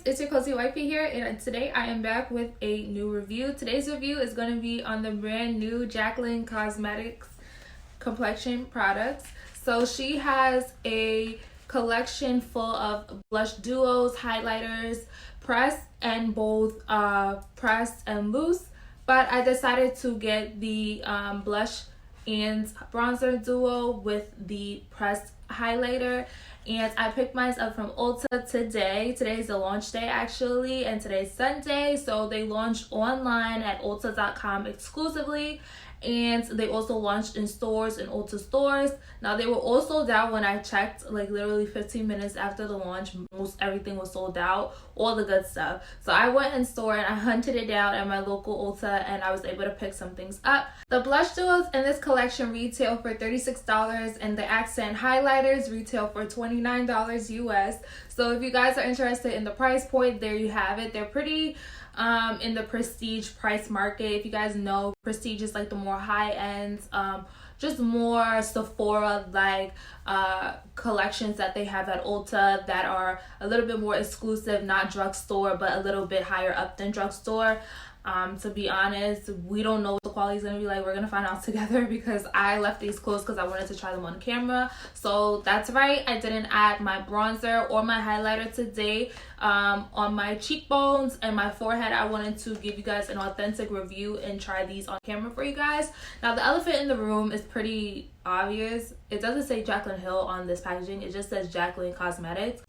it's your cozy wifey here, and today I am back with a new review. Today's review is going to be on the brand new Jaclyn Cosmetics complexion products. So she has a collection full of blush duos, highlighters, pressed and both pressed and loose. But I decided to get the blush and bronzer duo with the pressed highlighter, and I picked mine up from Ulta today. Today's the launch day actually, and today's Sunday, so they launched online at ulta.com exclusively, and they also launched in stores and Ulta stores. Now they were all sold out when I checked, like literally 15 minutes after the launch. Most everything was sold out, all the good stuff. So I went in store and I hunted it down at my local Ulta, and I was able to pick some things up. The blush duos in this collection retail for $36, and the accent highlighters retail for $29 US. So if you guys are interested in the price point, there you have it. They're pretty in the prestige price market. If you guys know, prestige is like the more high end, just more Sephora like collections that they have at Ulta that are a little bit more exclusive, not drugstore, but a little bit higher up than drugstore. To be honest, we don't know what the quality is going to be like. We're going to find out together, because I left these closed because I wanted to try them on camera. So that's right, I didn't add my bronzer or my highlighter today on my cheekbones and my forehead. I wanted to give you guys an authentic review and try these on camera for you guys. Now the elephant in the room is pretty obvious. It doesn't say Jaclyn Hill on this packaging. It just says Jaclyn Cosmetics.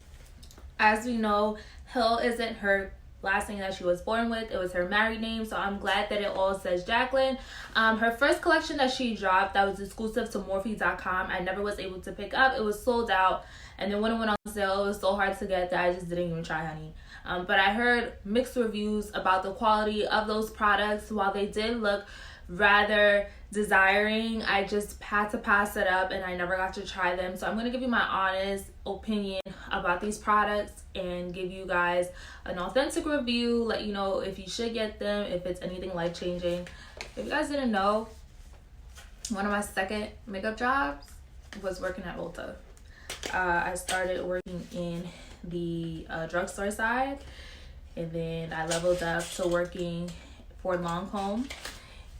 As we know, Hill isn't her last name that she was born with. It was her married name, so I'm glad that it all says Jaclyn. Her first collection that she dropped that was exclusive to Morphe.com, I never was able to pick up. It was sold out, and then when it went on sale, it was so hard to get that I just didn't even try, honey. But I heard mixed reviews about the quality of those products. While they did look rather desiring, I just had to pass it up, and I never got to try them. So I'm going to give you my honest opinion about these products and give you guys an authentic review, let you know if you should get them, if it's anything life-changing. If you guys didn't know, one of my second makeup jobs was working at Ulta. I started working in the drugstore side, and then I leveled up to working for Lancome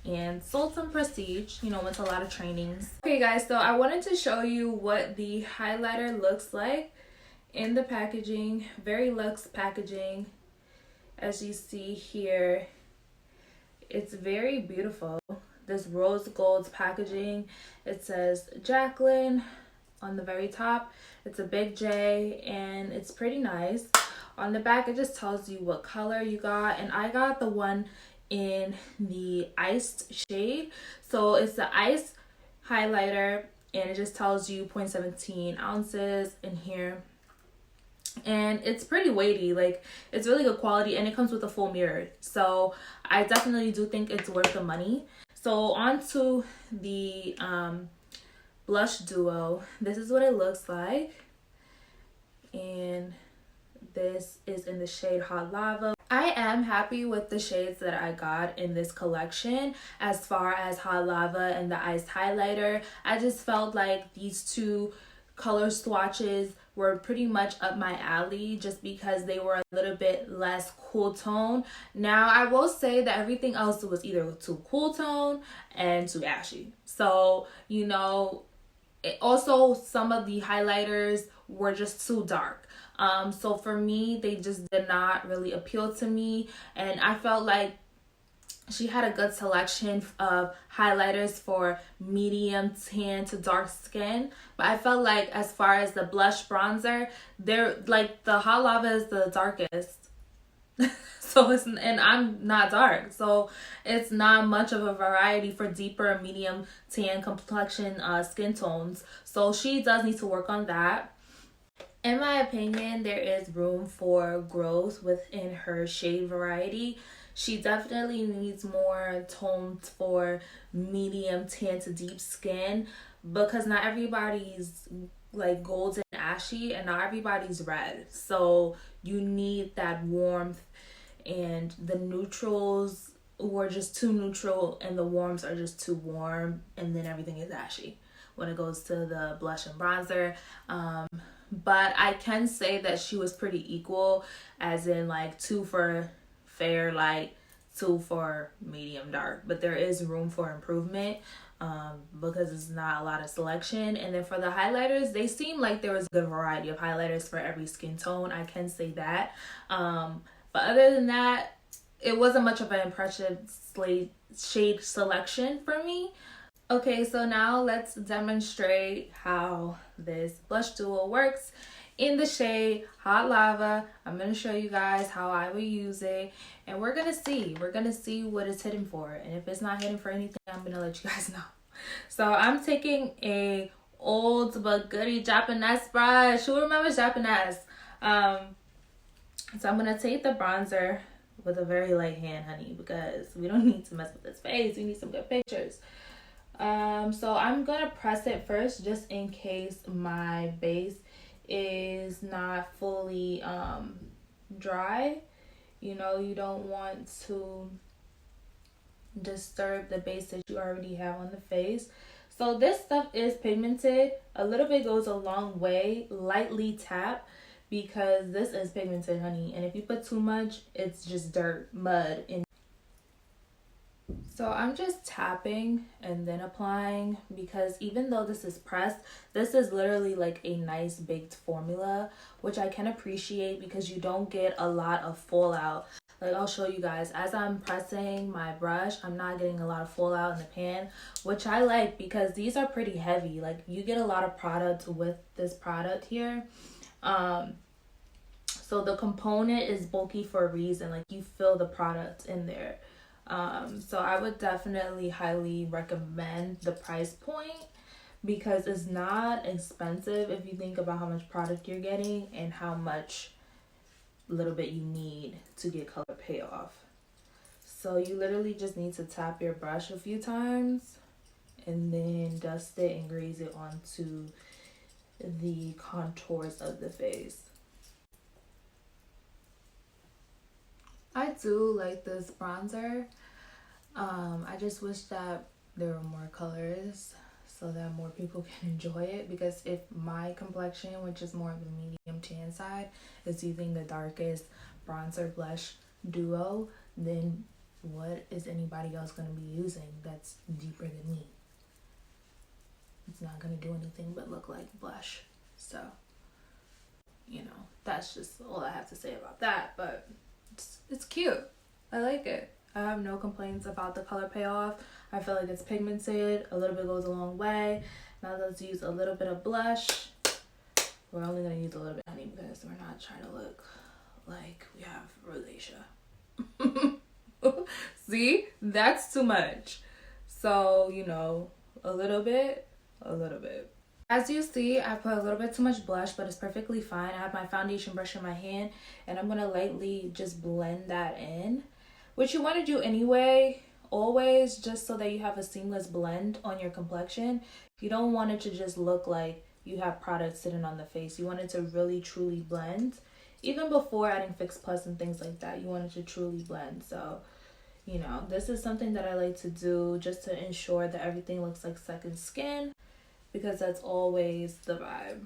and sold some prestige, went to a lot of trainings. Okay guys, so I wanted to show you what the highlighter looks like in the packaging. Very luxe packaging, as you see here. It's very beautiful. This rose gold packaging. It says Jaclyn on the very top. It's a big J, and it's pretty nice. On the back, it just tells you what color you got, and I got the one in the iced shade. So it's the ice highlighter, and it just tells you 0.17 ounces in here, and it's pretty weighty. Like, it's really good quality, and it comes with a full mirror, so I definitely do think it's worth the money. So on to the blush duo. This is what it looks like, and this is in the shade Hot Lava. I am happy with the shades that I got in this collection. As far as Hot Lava and the Iced Highlighter, I just felt like these two color swatches were pretty much up my alley, just because they were a little bit less cool tone. Now I will say that everything else was either too cool tone and too ashy. So, also some of the highlighters were just too dark. So for me, they just did not really appeal to me, and I felt like she had a good selection of highlighters for medium tan to dark skin. But I felt like as far as the blush bronzer, they're like, the Hot Lava is the darkest. So and I'm not dark, so it's not much of a variety for deeper medium tan complexion skin tones. So she does need to work on that. In my opinion, there is room for growth within her shade variety. She definitely needs more tones for medium tan to deep skin, because not everybody's like golden ashy, and not everybody's red. So you need that warmth, and the neutrals were just too neutral, and the warms are just too warm, and then everything is ashy when it goes to the blush and bronzer. but I can say that she was pretty equal, as in like 2 for fair light, 2 for medium dark, but there is room for improvement because it's not a lot of selection. And then for the highlighters, they seem like there was a good variety of highlighters for every skin tone, I can say that. But other than that, it wasn't much of an impressive shade selection for me. Okay, so now let's demonstrate how this blush duo works in the shade Hot Lava. I'm going to show you guys how I would use it, and we're going to see what it's hidden for. And if it's not hidden for anything, I'm going to let you guys know. So I'm taking a old but goodie Japanese brush. Who remembers Japanese? So I'm going to take the bronzer with a very light hand, honey, because we don't need to mess with this face. We need some good pictures. So I'm gonna press it first just in case my base is not fully dry. You know, you don't want to disturb the base that you already have on the face. So this stuff is pigmented. A little bit goes a long way. Lightly tap, because this is pigmented, honey, and if you put too much, it's just dirt, mud, and so I'm just tapping and then applying, because even though this is pressed, this is literally like a nice baked formula, which I can appreciate because you don't get a lot of fallout. Like, I'll show you guys, as I'm pressing my brush, I'm not getting a lot of fallout in the pan, which I like because these are pretty heavy. Like, you get a lot of product with this product here. So the component is bulky for a reason. Like, you feel the product in there. So I would definitely highly recommend the price point, because it's not expensive if you think about how much product you're getting and how much little bit you need to get color payoff. So you literally just need to tap your brush a few times and then dust it and graze it onto the contours of the face. I do like this bronzer. I just wish that there were more colors so that more people can enjoy it, because if my complexion, which is more of the medium tan side, is using the darkest bronzer blush duo, then what is anybody else going to be using that's deeper than me? It's not going to do anything but look like blush. So, you know, that's just all I have to say about that. But it's cute. I like it. I have no complaints about the color payoff. I feel like it's pigmented. A little bit goes a long way. Now let's use a little bit of blush. We're only going to use a little bit, honey, because we're not trying to look like we have rosacea. See? That's too much. So, you know, a little bit. As you see, I put a little bit too much blush, but it's perfectly fine. I have my foundation brush in my hand, and I'm going to lightly just blend that in, which you want to do anyway, always, just so that you have a seamless blend on your complexion. You don't want it to just look like you have product sitting on the face. You want it to really, truly blend. Even before adding Fix Plus and things like that, you want it to truly blend. So, you know, this is something that I like to do just to ensure that everything looks like second skin, because that's always the vibe.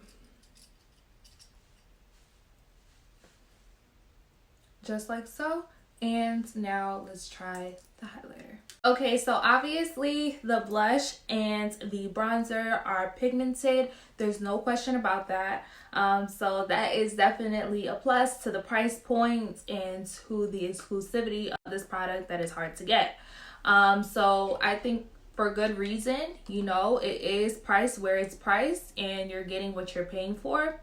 Just like so. And now let's try the highlighter. Okay, so obviously the blush and the bronzer are pigmented. There's no question about that. So that is definitely a plus to the price point and to the exclusivity of this product that is hard to get. So I think for good reason, you know, it is priced where it's priced and you're getting what you're paying for.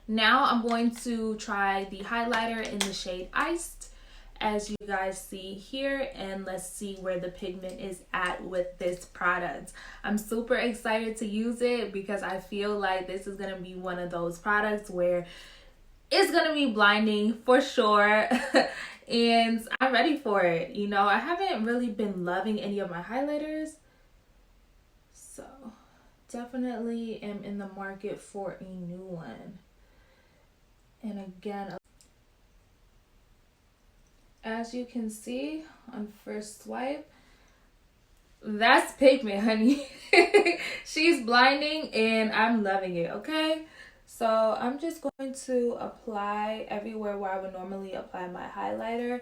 Now I'm going to try the highlighter in the shade Iced, as you guys see here, and let's see where the pigment is at with this product. I'm super excited to use it because I feel like this is going to be one of those products where it's going to be blinding for sure. And I'm ready for it. You know, I haven't really been loving any of my highlighters, so definitely am in the market for a new one. And again, as you can see on first swipe, that's pigment, honey. She's blinding and I'm loving it, okay? So I'm just going to apply everywhere where I would normally apply my highlighter.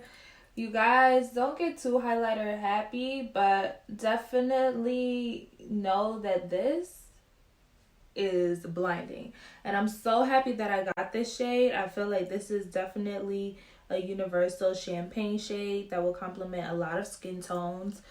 You guys don't get too highlighter happy, but definitely know that this is blinding. And I'm so happy that I got this shade. I feel like this is definitely a universal champagne shade that will complement a lot of skin tones.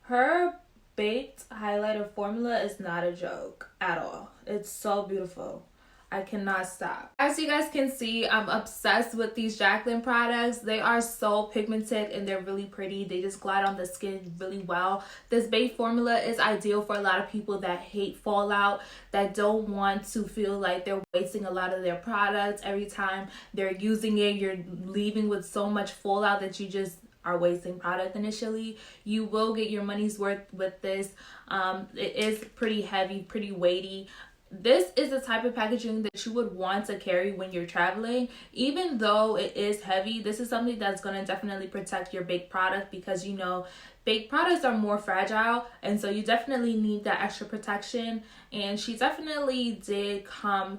Her baked highlighter formula is not a joke at all. It's so beautiful. I cannot stop. As you guys can see, I'm obsessed with these Jaclyn products. They are so pigmented and they're really pretty. They just glide on the skin really well. This baked formula is ideal for a lot of people that hate fallout, that don't want to feel like they're wasting a lot of their products. Every time they're using it, you're leaving with so much fallout that you just are wasting product initially. You will get your money's worth with this. It is pretty heavy, pretty weighty. This is the type of packaging that you would want to carry when you're traveling. Even though it is heavy, this is something that's going to definitely protect your baked product, because you know baked products are more fragile, and so you definitely need that extra protection. And she definitely did come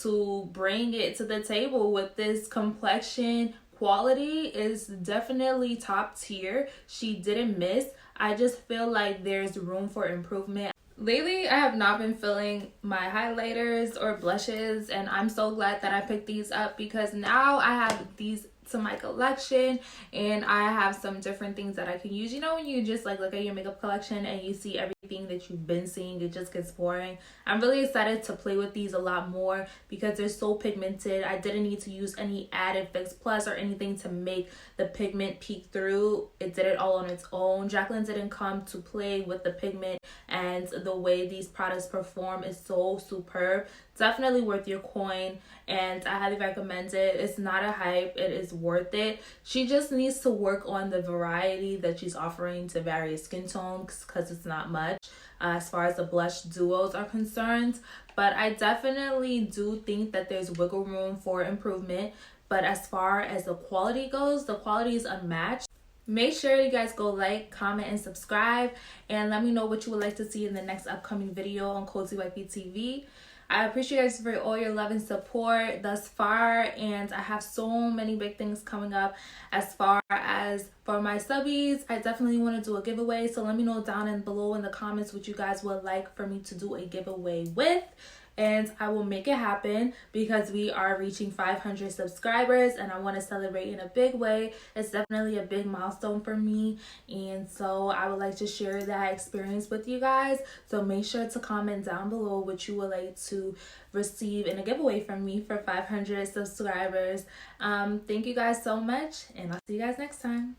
to bring it to the table with this complexion. Quality is definitely top tier. She didn't miss. I just feel like there's room for improvement. Lately, I have not been feeling my highlighters or blushes, and I'm so glad that I picked these up, because now I have these to my collection and I have some different things that I can use. You know, when you just like look at your makeup collection and you see everything that you've been seeing, it just gets boring. I'm really excited to play with these a lot more because they're so pigmented. I didn't need to use any added Fix Plus or anything to make the pigment peek through. It did it all on its own. Jaclyn didn't come to play with the pigment, and the way these products perform is so superb. Definitely worth your coin, and I highly recommend it. It's not a hype, it is worth it. She just needs to work on the variety that she's offering to various skin tones, because it's not much as far as the blush duos are concerned. But I definitely do think that there's wiggle room for improvement. But as far as the quality goes, the quality is unmatched. Make sure you guys go like, comment, and subscribe, and let me know what you would like to see in the next upcoming video on Cozy Wifey TV. I appreciate you guys for all your love and support thus far, and I have so many big things coming up. As far as for my subbies, I definitely want to do a giveaway, so let me know down and below in the comments what you guys would like for me to do a giveaway with, and I will make it happen, because we are reaching 500 subscribers and I want to celebrate in a big way. It's definitely a big milestone for me, and so I would like to share that experience with you guys. So make sure to comment down below what you would like to receive in a giveaway from me for 500 subscribers. Thank you guys so much, and I'll see you guys next time.